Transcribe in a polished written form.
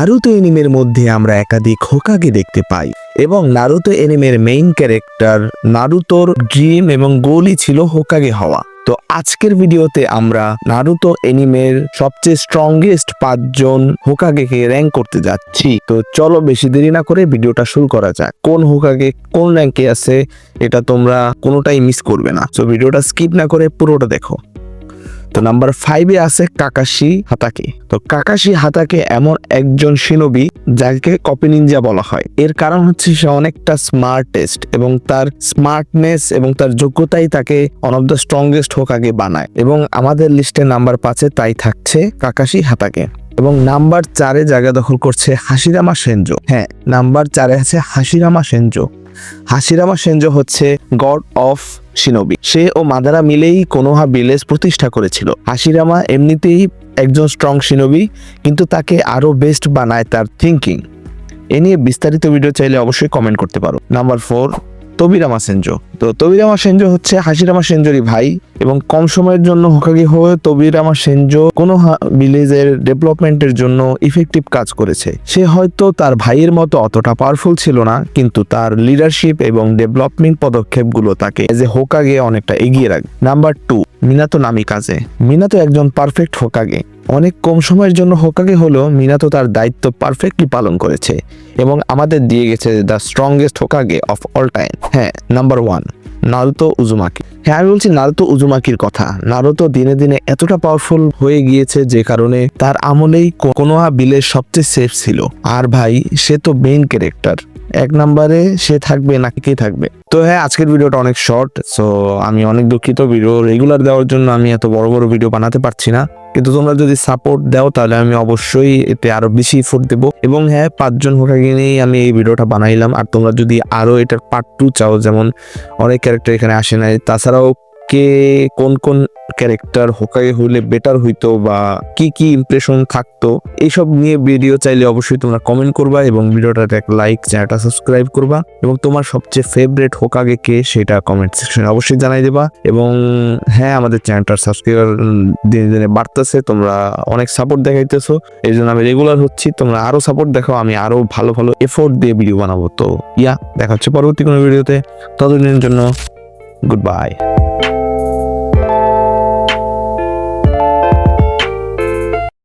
Naruto এনিমের মধ্যে আমরা একাধিক হোকাগে দেখতে পাই এবং নারুতো এনিমের মেইন ক্যারেক্টার নারুতোর ড্রিম এবং গোলই ছিল হোকাগে হওয়া। তো আজকের ভিডিওতে আমরা নারুতো এনিমের সবচেয়ে স্ট্রংগেস্ট 5জন হোকাগেকে র্যাঙ্ক করতে যাচ্ছি। তো চলো বেশি দেরি না করে ভিডিওটা শুরু করা যাক। কোন হোকাগে কোন র্যাঙ্কে আছে এটা তোমরা কোনোটাই মিস করবে না, তো ভিডিওটা স্কিপ না করে পুরোটা দেখো। তো নাম্বার 5-এ আছে কাকাশি হাতাকে। তো কাকাশি হাতাকে এমন একজন শিনোবি যাকে কপি নিনজা বলা হয়। এর কারণ হচ্ছে সে অনেকটা স্মার্টেস্ট এবং তার স্মার্টনেস এবং তার যোগ্যতাই তাকে ওয়ান অফ দ্য স্ট্রংগেস্ট হোকাগে বানায়। এবং আমাদের লিস্টে নাম্বার 5-এ তাই থাকছে কাকাশি হাতাকে। এবং নাম্বার 4-এ জায়গা দখল করছে হাশিরামা সেনজো। হ্যাঁ, নাম্বার 4-এ আছে হাশিরামা সেনজো। হাশিরামা সেনজো হচ্ছে গড অফ শিনোবি। সে ও মাদারা মিলেই কোনোহা ভিলেজ প্রতিষ্ঠা করেছিল। হাশিরামা এমনিতেই একজন স্ট্রং শিনোবি, কিন্তু তাকে আরো বেস্ট বানায় তার থিঙ্কিং। এ নিয়ে বিস্তারিত ভিডিও চাইলে অবশ্যই কমেন্ট করতে পারো। Number 4, Tobirama Senju. তো তোবিরামা সেনজো হচ্ছে হাশিরামা সেনজোরই ভাই এবং কম সময়ের জন্য হোকাগে হয়ে তোবিরামা সেনজো কোনোহা ভিলেজের ডেভেলপমেন্টের জন্য ইফেক্টিভ কাজ করেছে। সে হয়তো তার ভাইয়ের মতো অতটা পাওয়ারফুল ছিল না, কিন্তু তার লিডারশিপ এবং ডেভেলপমেন্ট পদক্ষেপগুলো তাকে এজ এ হোকাগে অনেকটা এগিয়ে রাখে। Number 2, Minato নামিকাজে। মিনাতো একজন পারফেক্ট হোকাগে। অনেক কম সময়ের জন্য হোকাগে হলেও মিনাতো তার দায়িত্ব পারফেক্টলি পালন করেছে এবং আমাদের দিয়ে গেছে the strongest হোকাগে of all time. হ্যাঁ, নাম্বার 1, নারুতো উজুমাকি। হ্যাঁ, আমি বলছি নারুতো উজুমাকির কথা। নারুতো দিনে দিনে এতটা পাওয়ারফুল হয়ে গিয়েছে যে কারণে তার আমলেই কোনোহা ভিলেজ সবচেয়ে সেফ ছিল। আর ভাই, সে তো মেইন ক্যারেক্টার, 1 নম্বরে সে থাকবে নাকি কে থাকবে। তো হ্যাঁ, আজকের ভিডিওটা অনেক শর্ট, সো আমি অনেক দুঃখিত। ভিডিও রেগুলার দেওয়ার জন্য আমি এত বড় বড় ভিডিও বানাতে পারছি না, কিন্তু তোমরা যদি সাপোর্ট দাও তাহলে আমি অবশ্যই এতে আরো বেশি এফোর্ট দেবো। এবং হ্যাঁ, 5জন হোকাগে নিয়েই আমি এই ভিডিওটা বানাইলাম। আর তোমরা যদি আরো এটার পার্ট 2 চাও, যেমন অনেক ক্যারেক্টার এখানে আসে নাই, তাছাড়াও কে কোন কোন ক্যারেক্টার হোকাগে হইলে বেটার হইতো বা কি কি ইমপ্রেশন থাকতো, এইসব নিয়ে ভিডিও চাইলে অবশ্যই তোমরা কমেন্ট করবা এবং ভিডিওটাতে একটা লাইক, চ্যানেলটা সাবস্ক্রাইব করবা এবং তোমার সবচেয়ে ফেভারিট হোকাগে কে সেটা কমেন্ট সেকশনে অবশ্যই জানাই দেবা। এবং হ্যাঁ, আমাদের চ্যানেলটার সাবস্ক্রাইবার দিনে দিনে বাড়তেছে, তোমরা অনেক সাপোর্ট দেখাইতেছো, এই জন্য আমি রেগুলার হচ্ছি। তোমরা আরো সাপোর্ট দেখাও, আমি আরো ভালো ভালো এফোর্ট দিয়ে ভিডিও বানাবো। তো দেখা হচ্ছে পরবর্তী কোনো ভিডিওতে। ততদিনের জন্য গুড বাই।